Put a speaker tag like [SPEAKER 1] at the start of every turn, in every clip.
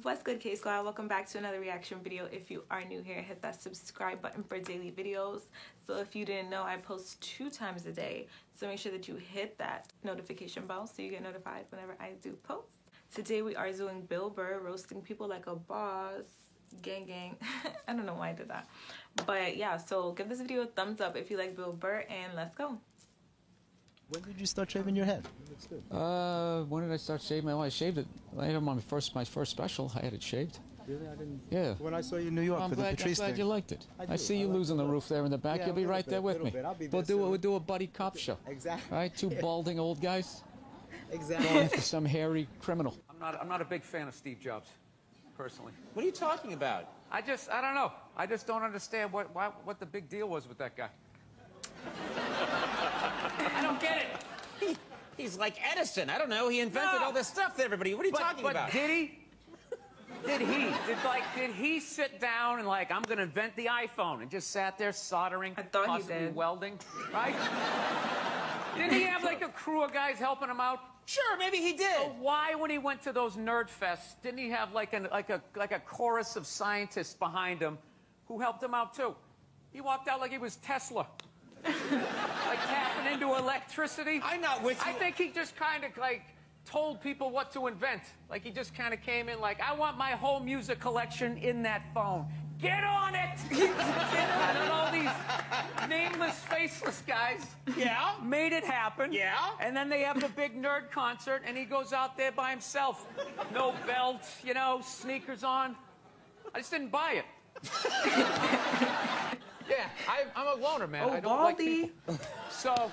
[SPEAKER 1] What's good, K Squad? Welcome back to another reaction video. If you are new here, hit that subscribe button for daily videos. So if you didn't know, I post 2 times a day. So make sure that you hit that notification bell so you get notified whenever I do post. Today we are doing Bill Burr roasting people like a boss. Gang gang. I don't know why I did that. But yeah, so give this video a thumbs up if you like Bill Burr, and let's go.
[SPEAKER 2] When did you start shaving your head?
[SPEAKER 3] When did I start shaving? Well, I shaved it. I had my first special. I had it shaved.
[SPEAKER 2] Really? I didn't.
[SPEAKER 3] Yeah.
[SPEAKER 2] When I saw you in New York
[SPEAKER 3] I'm
[SPEAKER 2] for the Patrice
[SPEAKER 3] glad
[SPEAKER 2] thing.
[SPEAKER 3] you liked it. I see you
[SPEAKER 2] like
[SPEAKER 3] losing the roof there in the back.
[SPEAKER 2] Yeah,
[SPEAKER 3] You'll be right there with me.
[SPEAKER 2] I'll be
[SPEAKER 3] We'll
[SPEAKER 2] there
[SPEAKER 3] do a buddy cop show.
[SPEAKER 2] Exactly.
[SPEAKER 3] Right? 2 balding old guys
[SPEAKER 2] Exactly.
[SPEAKER 3] going after some hairy criminal.
[SPEAKER 4] I'm not a big fan of Steve Jobs, personally.
[SPEAKER 5] What are you talking about?
[SPEAKER 4] I don't know. I just don't understand what the big deal was with that guy.
[SPEAKER 5] I don't get it. He's like Edison. I don't know. He invented all this stuff that everybody. What are you talking about?
[SPEAKER 4] Did he? Did he sit down and I'm gonna invent the iPhone and just sat there soldering,
[SPEAKER 1] I thought he
[SPEAKER 4] possibly
[SPEAKER 1] did.
[SPEAKER 4] welding, right? Didn't he have a crew of guys helping him out?
[SPEAKER 5] Sure, maybe he did.
[SPEAKER 4] So why, when he went to those nerd fests, didn't he have like a chorus of scientists behind him who helped him out too? He walked out like he was Tesla. Like tapping into electricity.
[SPEAKER 5] I'm not with you.
[SPEAKER 4] I think he just kind of told people what to invent. Like he just kind of came in I want my whole music collection in that phone. Get on it! And then all these nameless, faceless guys made it happen.
[SPEAKER 5] Yeah?
[SPEAKER 4] And then they have the big nerd concert, and he goes out there by himself. No belt, sneakers on. I just didn't buy it. Yeah, I'm a loner, man.
[SPEAKER 1] Oh,
[SPEAKER 4] I don't like
[SPEAKER 1] Baldy.
[SPEAKER 4] people. So...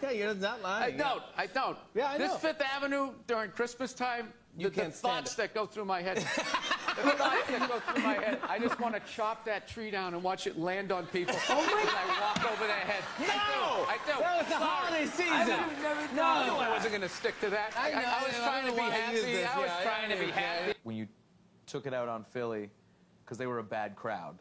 [SPEAKER 2] Yeah, you're not lying.
[SPEAKER 4] I don't.
[SPEAKER 2] Yeah, I know.
[SPEAKER 4] This Fifth Avenue during Christmas time, the
[SPEAKER 2] can't stand
[SPEAKER 4] thoughts that go through my head. The thoughts that go through my head. I just want to chop that tree down and watch it land on people as I walk over their head.
[SPEAKER 5] No!
[SPEAKER 4] I do.
[SPEAKER 5] That was the holiday season.
[SPEAKER 4] I knew I wasn't going to stick to that. I was trying to be happy. I was trying to be happy.
[SPEAKER 6] When you took it out on Philly because they were a bad crowd.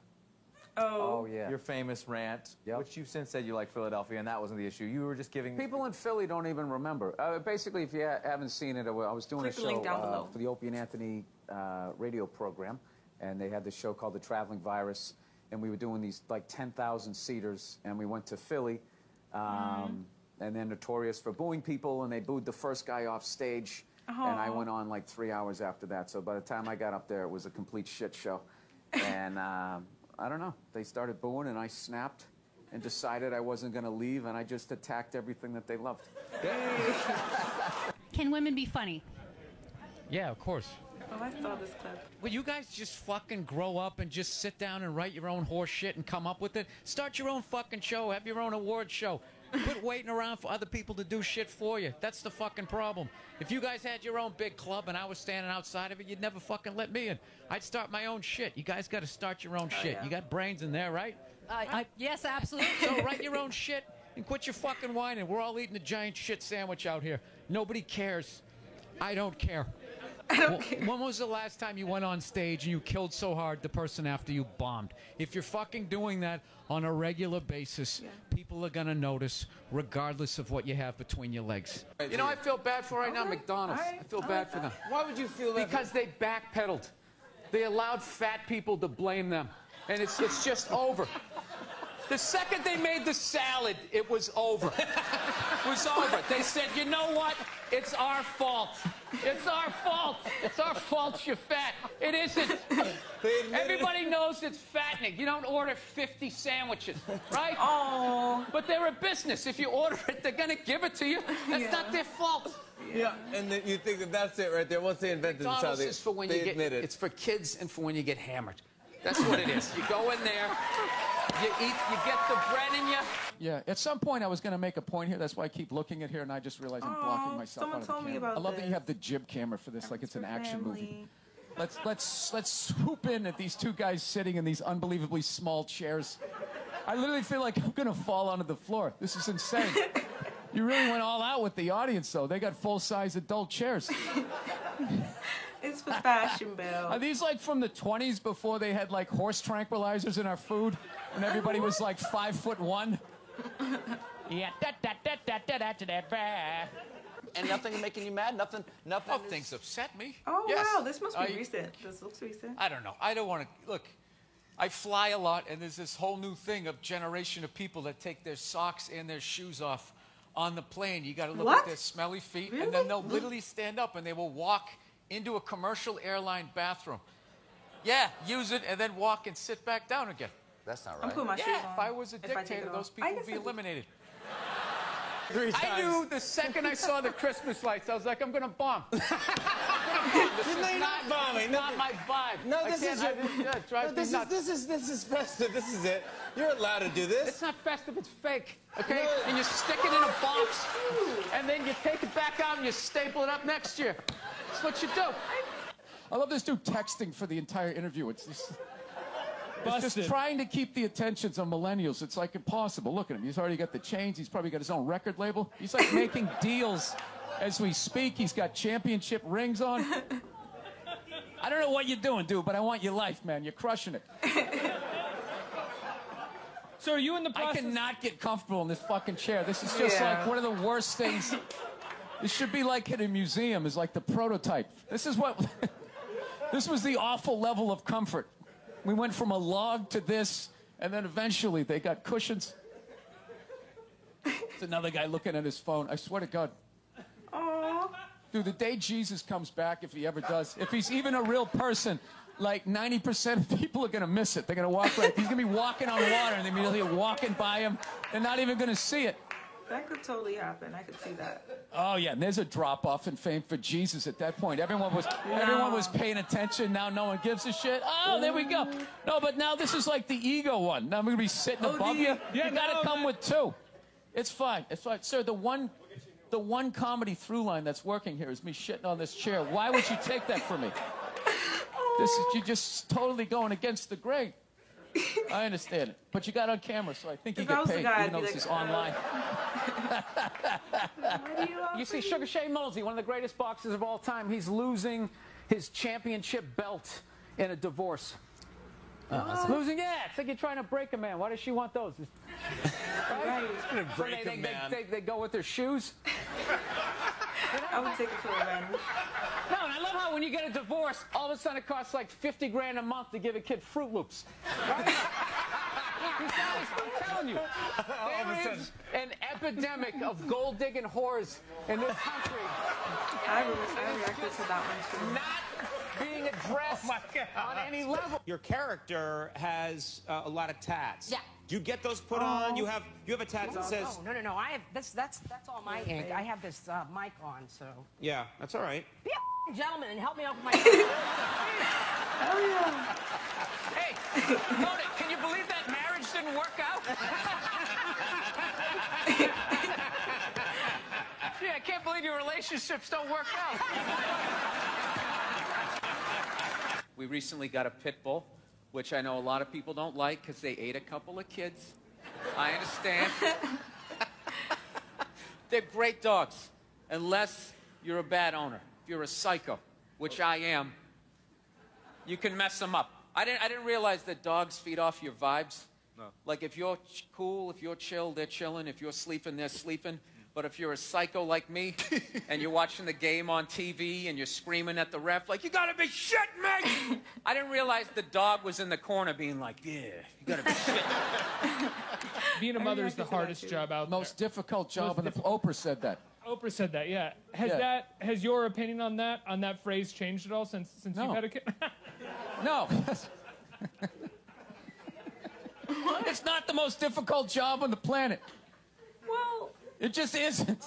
[SPEAKER 1] Oh.
[SPEAKER 6] Yeah. Your famous rant, which you've since said you like Philadelphia, and that wasn't the issue. You were just giving...
[SPEAKER 3] People in Philly don't even remember. Basically, if you haven't seen it, I was doing
[SPEAKER 1] Click the link down below.
[SPEAKER 3] for the Opie and Anthony radio program, and they had this show called The Traveling Virus, and we were doing these 10,000 seaters, and we went to Philly, and they're notorious for booing people, and they booed the first guy off stage, and I went on 3 hours after that. So by the time I got up there, it was a complete shit show, and I don't know. They started booing, and I snapped and decided I wasn't going to leave, and I just attacked everything that they loved.
[SPEAKER 7] Can women be funny?
[SPEAKER 3] Yeah, of course.
[SPEAKER 1] Oh, I saw this clip.
[SPEAKER 3] Will you guys just fucking grow up and just sit down and write your own horse shit and come up with it? Start your own fucking show. Have your own award show. Quit waiting around for other people to do shit for you. That's the fucking problem. If you guys had your own big club and I was standing outside of it, you'd never fucking let me in. I'd start my own shit. You guys got to start your own shit.
[SPEAKER 1] Yeah.
[SPEAKER 3] You got brains in there, right?
[SPEAKER 7] Yes, absolutely.
[SPEAKER 3] So write your own shit and quit your fucking whining. We're all eating a giant shit sandwich out here. Nobody cares. I don't care. When was the last time you went on stage and you killed so hard the person after you bombed? If you're fucking doing that on a regular basis, people are gonna notice regardless of what you have between your legs. You know, I feel bad for right now, McDonald's. I feel bad for them.
[SPEAKER 5] Why would you feel that?
[SPEAKER 4] Because they backpedaled. They allowed fat people to blame them. And it's just over. The second they made the salad, it was over. It was over. They said, you know what? It's our fault. It's our fault. It's our fault you're fat. It isn't. Everybody knows it's fattening. You don't order 50 sandwiches, right?
[SPEAKER 1] Oh.
[SPEAKER 4] But they're a business. If you order it, they're going to give it to you. That's not their fault.
[SPEAKER 5] Yeah, and then you think that's it right there. Once they invented this,
[SPEAKER 4] McDonald's is for when you get, it's for kids and for when you get hammered. That's what it is. You go in there, you eat, you get the bread in you.
[SPEAKER 3] Yeah, at some point I was going to make a point here. That's why I keep looking at here, and I just realized I'm blocking myself
[SPEAKER 1] someone
[SPEAKER 3] out of the
[SPEAKER 1] told me
[SPEAKER 3] camera.
[SPEAKER 1] about
[SPEAKER 3] I love that you
[SPEAKER 1] this.
[SPEAKER 3] have the jib camera for this, like it's an action movie.
[SPEAKER 1] Family.
[SPEAKER 3] Let's swoop in at these 2 guys sitting in these unbelievably small chairs. I literally feel like I'm going to fall onto the floor. This is insane. You really went all out with the audience, though. They got full-size adult chairs.
[SPEAKER 1] It's for fashion, Bill.
[SPEAKER 3] Are these from the 20s before they had horse tranquilizers in our food and everybody was 5'1"? Yeah.
[SPEAKER 5] and nothing making you mad? Nothing.
[SPEAKER 4] Oh, things upset me.
[SPEAKER 1] Oh,
[SPEAKER 4] Yes.
[SPEAKER 1] wow. This must be recent. This looks recent.
[SPEAKER 4] I don't know. I don't want to look. I fly a lot, and there's this whole new thing of generation of people that take their socks and their shoes off on the plane. You got to look
[SPEAKER 1] What?
[SPEAKER 4] at their smelly feet,
[SPEAKER 1] Really?
[SPEAKER 4] and then they'll literally stand up and they will walk into a commercial airline bathroom. Yeah, use it and then walk and sit back down again.
[SPEAKER 5] That's not
[SPEAKER 1] I'm
[SPEAKER 5] right.
[SPEAKER 1] putting my shoes on.
[SPEAKER 4] Yeah, if I was a
[SPEAKER 1] if I take
[SPEAKER 4] dictator,
[SPEAKER 1] it
[SPEAKER 4] those
[SPEAKER 1] off.
[SPEAKER 4] people
[SPEAKER 1] I
[SPEAKER 4] would be
[SPEAKER 1] guess I do.
[SPEAKER 4] eliminated.
[SPEAKER 5] 3 times.
[SPEAKER 4] I knew the second I saw the Christmas lights, I was like, I'm going to bomb. This
[SPEAKER 5] You're not bombing.
[SPEAKER 4] not my vibe.
[SPEAKER 5] No,
[SPEAKER 4] I
[SPEAKER 5] this
[SPEAKER 4] can't-
[SPEAKER 5] is your.
[SPEAKER 4] it drives me nuts.
[SPEAKER 5] This is festive. This is it. You're allowed to do this.
[SPEAKER 4] It's not festive, it's fake. Okay?
[SPEAKER 5] No.
[SPEAKER 4] And you stick it in a box, and then you take it back out and you staple it up next year. That's what you do. I love this dude texting for the entire interview. It's just trying to keep the attentions of millennials. It's like impossible. Look at him. He's already got the chains. He's probably got his own record label. He's like making deals as we speak. He's got championship rings on. I don't know what you're doing, dude, but I want your life, man. You're crushing it.
[SPEAKER 8] So are you in the
[SPEAKER 4] I
[SPEAKER 8] process?
[SPEAKER 4] cannot get comfortable in this fucking chair. This is just like one of the worst things. This should be like in a museum, is like the prototype. This is what, this was the awful level of comfort. We went from a log to this, and then eventually they got cushions. It's another guy looking at his phone. I swear to God.
[SPEAKER 1] Aww.
[SPEAKER 4] Dude, the day Jesus comes back, if he ever does, if he's even a real person, like 90% of people are going to miss it. They're going to walk right. He's going to be walking on water, and they're immediately walking by him. They're not even going to see it.
[SPEAKER 1] That could totally happen. I could see that.
[SPEAKER 4] Oh, yeah, and there's a drop-off in fame for Jesus at that point. Everyone was paying attention. Now no one gives a shit. Oh, there we go. No, but now this is like the ego one. Now I'm going to be sitting above you.
[SPEAKER 8] Yeah,
[SPEAKER 4] You got to
[SPEAKER 8] no,
[SPEAKER 4] come
[SPEAKER 8] man.
[SPEAKER 4] with two. It's fine. It's fine. Sir, the one comedy through line that's working here is me shitting on this chair. Why would you take that from me? You're just totally going against the grain. I understand it. But you got on camera, so I think you
[SPEAKER 1] If I
[SPEAKER 4] get
[SPEAKER 1] was the
[SPEAKER 4] paid,
[SPEAKER 1] guy,
[SPEAKER 4] even though
[SPEAKER 1] I'd be
[SPEAKER 4] this is
[SPEAKER 1] like,
[SPEAKER 4] online.
[SPEAKER 1] Why do
[SPEAKER 4] You see, Sugar Shane Mosley, one of the greatest boxers of all time, he's losing his championship belt in a divorce. Losing, yeah. It's like you're trying to break a man. Why does she want those? Right?
[SPEAKER 5] break a man.
[SPEAKER 4] They go with their shoes.
[SPEAKER 1] I would take it for revenge.
[SPEAKER 4] No, and I love how when you get a divorce, all of a sudden it costs like 50 grand a month to give a kid Fruit Loops. Right? I'm telling you. There is an epidemic of gold-digging whores in this country.
[SPEAKER 1] I reacted to that one too.
[SPEAKER 4] Not being addressed on any level.
[SPEAKER 5] Your character has a lot of tats.
[SPEAKER 9] Yeah.
[SPEAKER 5] Do you get those put on? You have a tat that says.
[SPEAKER 9] Oh, no. I have that's all my ink. I have this mic on, so.
[SPEAKER 5] Yeah, that's all right.
[SPEAKER 9] Be a gentleman and help me out with my.
[SPEAKER 4] Hey, Mona, can you believe that marriage didn't work out? Yeah, I can't believe your relationships don't work out. We recently got a pit bull, which I know a lot of people don't like because they ate a couple of kids. I understand. They're great dogs, unless you're a bad owner. If you're a psycho, which I am, you can mess them up. I didn't realize that dogs feed off your vibes. No. Like if you're cool, if you're chill, they're chilling. If you're sleeping, they're sleeping. But if you're a psycho like me, and you're watching the game on TV, and you're screaming at the ref, like, you gotta be shitting me! I didn't realize the dog was in the corner being like, yeah, you gotta be shitting me.
[SPEAKER 8] Being a mother is the hardest job out
[SPEAKER 4] Most difficult job, and Oprah said that.
[SPEAKER 8] Oprah said that, yeah. Has your opinion on that phrase changed at all since
[SPEAKER 4] No.
[SPEAKER 8] you've had a kid?
[SPEAKER 4] No. It's not the most difficult job on the planet.
[SPEAKER 1] Well,
[SPEAKER 4] It just isn't.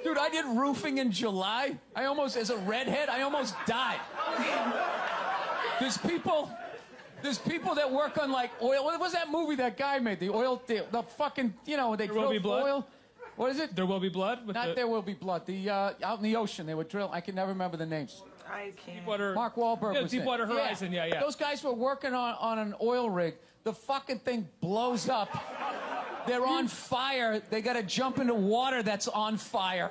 [SPEAKER 4] Dude, I did roofing in July. As a redhead, I almost died. There's people that work on like oil. What was that movie that guy made? The oil, the fucking, they
[SPEAKER 8] There Will
[SPEAKER 4] drill
[SPEAKER 8] Be Blood?
[SPEAKER 4] oil. What is it?
[SPEAKER 8] There Will Be Blood?
[SPEAKER 4] There Will Be Blood. The out in the ocean, they would drill. I can never remember the names.
[SPEAKER 1] I can't.
[SPEAKER 8] Deepwater,
[SPEAKER 4] Mark Wahlberg was in it.
[SPEAKER 8] Deepwater Horizon, yeah.
[SPEAKER 4] Those guys were working on an oil rig. The fucking thing blows up. They're on fire. They got to jump into water that's on fire.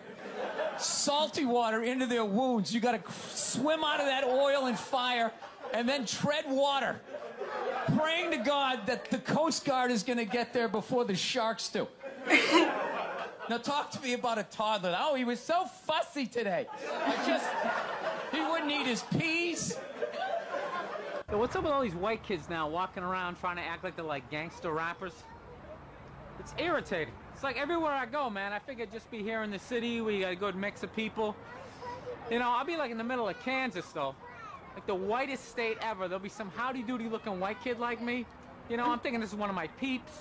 [SPEAKER 4] Salty water into their wounds. You got to swim out of that oil and fire and then tread water, praying to God that the Coast Guard is going to get there before the sharks do.
[SPEAKER 10] Now talk to me about a toddler. Oh, he was so fussy today. He wouldn't eat his peas.
[SPEAKER 11] So what's up with all these white kids now walking around trying to act like they're like gangster rappers? It's irritating. It's like everywhere I go, man, I figure just be here in the city where you got a good mix of people. You know, I'll be like in the middle of Kansas, though. Like the whitest state ever. There'll be some howdy-doody looking white kid like me. You know, I'm thinking this is one of my peeps.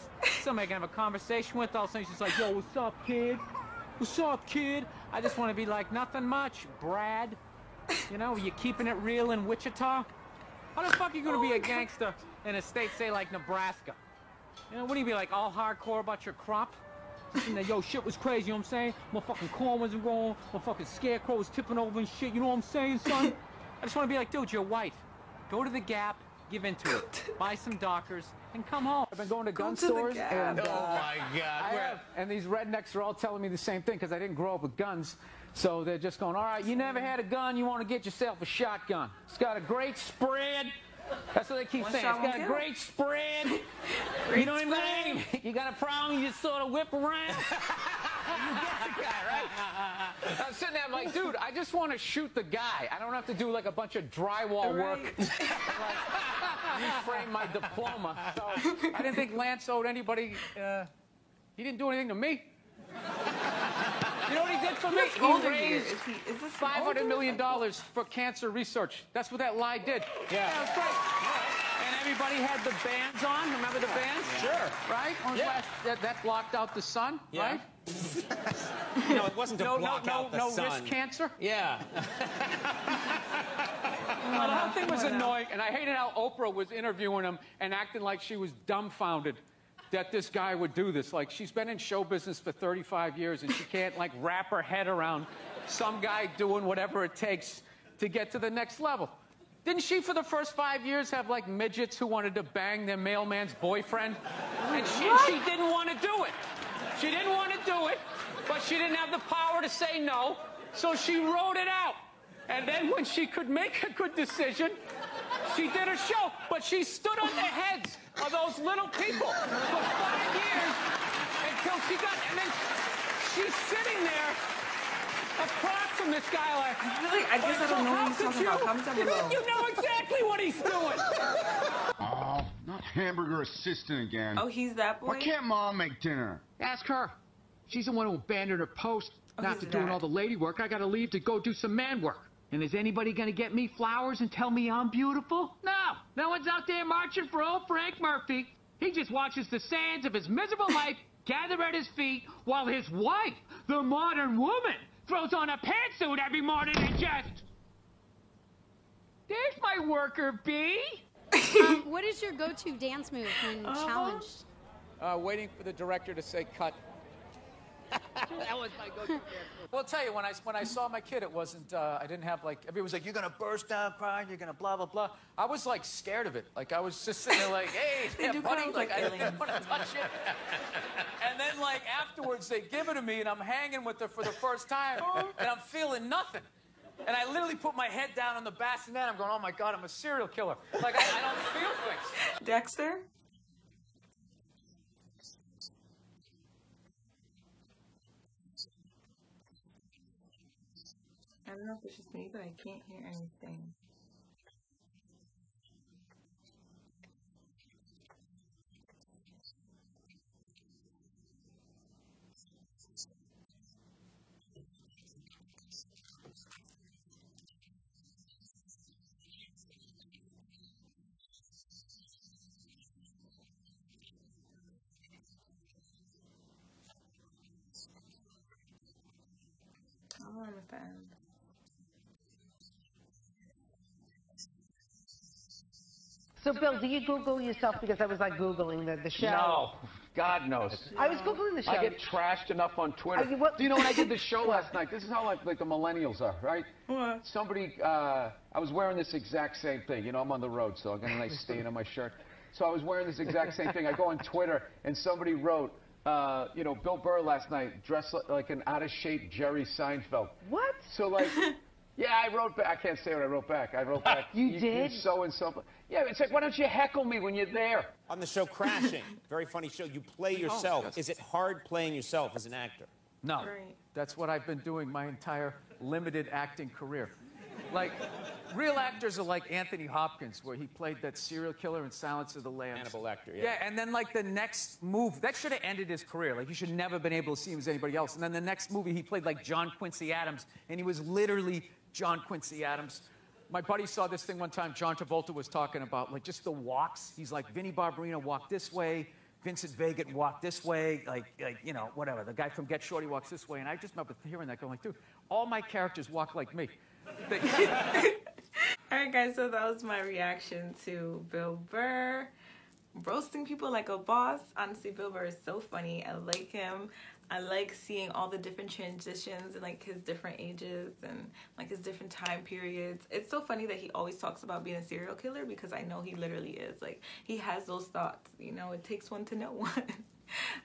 [SPEAKER 11] Somebody I can have a conversation with. All of a sudden she's like, yo, what's up, kid? What's up, kid? I just want to be like, nothing much, Brad. You know, you keeping it real in Wichita? How the fuck are you going to be a gangster in a state, say, like Nebraska? You know, wouldn't you be like all hardcore about your crop? And then, yo, shit was crazy, you know what I'm saying? Motherfucking corn wasn't growing, motherfucking scarecrow was tipping over and shit, you know what I'm saying, son? I just want to be like, dude, you're white. Go to the Gap, give into it. Buy some Dockers, and come home.
[SPEAKER 3] I've been going to gun stores, and
[SPEAKER 5] Oh, my God.
[SPEAKER 3] and these rednecks are all telling me the same thing because I didn't grow up with guns. So they're just going, all right, you never had a gun, you want to get yourself a shotgun. It's got a great spread. That's what they keep saying. It's got a great spread. You know what I mean? You got a problem, you just sort of whip around. You get the guy, right? I'm sitting there, I'm like, dude, I just want to shoot the guy. I don't have to do like a bunch of drywall work. Like, reframe my diploma. So I didn't think Lance owed anybody. He didn't do anything to me. You know what he did for me? He raised $500 million for cancer research. That's what that lie did. Yeah, it was great. And everybody had the bands on. Remember the bands?
[SPEAKER 5] Yeah. Sure.
[SPEAKER 3] Right?
[SPEAKER 5] Yeah.
[SPEAKER 3] That blocked out the sun, right?
[SPEAKER 5] No, it wasn't to block out the sun.
[SPEAKER 3] No wrist cancer?
[SPEAKER 5] Yeah.
[SPEAKER 3] The whole thing was annoying, and I hated how Oprah was interviewing him and acting like she was dumbfounded that this guy would do this. Like, she's been in show business for 35 years, and she can't, like, wrap her head around some guy doing whatever it takes to get to the next level. Didn't she, for the first 5 years, have, like, midgets who wanted to bang their mailman's boyfriend? And she didn't want to do it. She didn't want to do it, but she didn't have the power to say no, so she wrote it out. And then when she could make a good decision, she did a show, but she stood on the heads of those little people for 5 years until she got, and then she's sitting there across from this guy like,
[SPEAKER 1] I guess I don't know what he's talking about. Comment down below.
[SPEAKER 3] You know exactly what he's doing.
[SPEAKER 12] Oh, not hamburger assistant again.
[SPEAKER 1] Oh, he's that boy?
[SPEAKER 12] Why can't Mom make dinner?
[SPEAKER 11] Ask her. She's the one who abandoned her post.
[SPEAKER 1] Oh,
[SPEAKER 11] Not after doing all the lady work, I gotta leave to go do some man work. And is anybody gonna get me flowers and tell me I'm beautiful? No. No one's out there marching for old Frank Murphy. He just watches the sands of his miserable life gather at his feet while his wife, the modern woman, throws on a pantsuit every morning and just... There's my worker bee.
[SPEAKER 13] What is your go-to dance move when challenged?
[SPEAKER 3] Waiting for the director to say cut.
[SPEAKER 11] That was my go-to dance.
[SPEAKER 3] Well, I'll tell you, when I saw my kid, it wasn't, I didn't have, like, everybody was like, you're going to burst down crying, you're going to blah, blah, blah. I was, like, scared of it. Like, I was just sitting there like, hey, yeah, buddy, like, I didn't want to touch it. And then, like, afterwards, they give it to me, and I'm hanging with her for the first time, and I'm feeling nothing. And I literally put my head down on the bassinet. I'm going, oh, my God, I'm a serial killer. Like, I don't feel things.
[SPEAKER 1] Dexter? I don't know if it's just me, but I can't hear anything. I'm on the fan.
[SPEAKER 9] So, Bill, do you Google yourself? Because I was like Googling the show.
[SPEAKER 14] No, God knows.
[SPEAKER 9] I was Googling the show.
[SPEAKER 14] I get trashed enough on Twitter. Do you know when I did the show last night? This is how like the millennials are, right?
[SPEAKER 1] What?
[SPEAKER 14] Somebody, I was wearing this exact same thing. You know, I'm on the road, so I got a nice stain on my shirt. So I was wearing this exact same thing. I go on Twitter, and somebody wrote, you know, Bill Burr last night dressed like an out-of-shape Jerry Seinfeld.
[SPEAKER 9] What?
[SPEAKER 14] So, like... Yeah, I wrote back. I can't say what I wrote back. I wrote back.
[SPEAKER 9] You did?
[SPEAKER 14] You so-and-so. Yeah, it's like, why don't you heckle me when you're there?
[SPEAKER 5] On the show Crashing, very funny show, you play yourself. Is it hard playing yourself as an actor?
[SPEAKER 4] No.
[SPEAKER 1] Right.
[SPEAKER 4] That's what I've been doing my entire limited acting career. Like, real actors are like Anthony Hopkins, where he played that serial killer in Silence of the Lambs.
[SPEAKER 5] Hannibal Lecter, yeah.
[SPEAKER 4] Yeah, and then, like, the next move, that should have ended his career. Like, he should never have been able to see him as anybody else. And then the next movie, he played, like, John Quincy Adams, and he was literally John Quincy Adams. My buddy saw this thing one time John Travolta was talking about, like, just the walks. He's like, Vinnie Barbarino walked this way, Vincent Vega walked this way, like, you know, whatever. The guy from Get Shorty walks this way. And I just remember hearing that going, like, dude, all my characters walk like me.
[SPEAKER 1] Alright guys, so that was my reaction to Bill Burr roasting people like a boss. Honestly, Bill Burr is so funny. I like him. I like seeing all the different transitions and like his different ages and like his different time periods. It's so funny that he always talks about being a serial killer, because I know he literally is. Like, he has those thoughts, you know, it takes one to know one.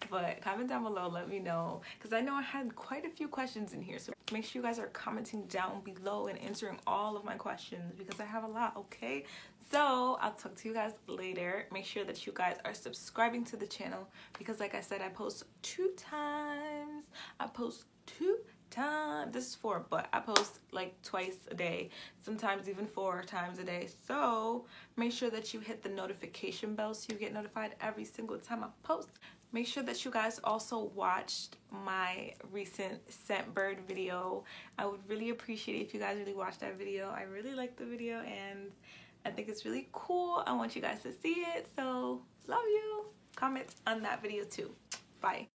[SPEAKER 1] But comment down below, let me know, because I know I had quite a few questions in here, so make sure you guys are commenting down below and answering all of my questions, because I have a lot. Okay, so I'll talk to you guys later. Make sure that you guys are subscribing to the channel, because like I said, I post 2 times. This is 4, but I post like twice a day, sometimes even 4 times a day. So make sure that you hit the notification bell so you get notified every single time I post. Make sure that you guys also watched my recent Scentbird video. I would really appreciate it if you guys really watched that video. I really liked the video and I think it's really cool. I want you guys to see it. So love you. Comment on that video too. Bye.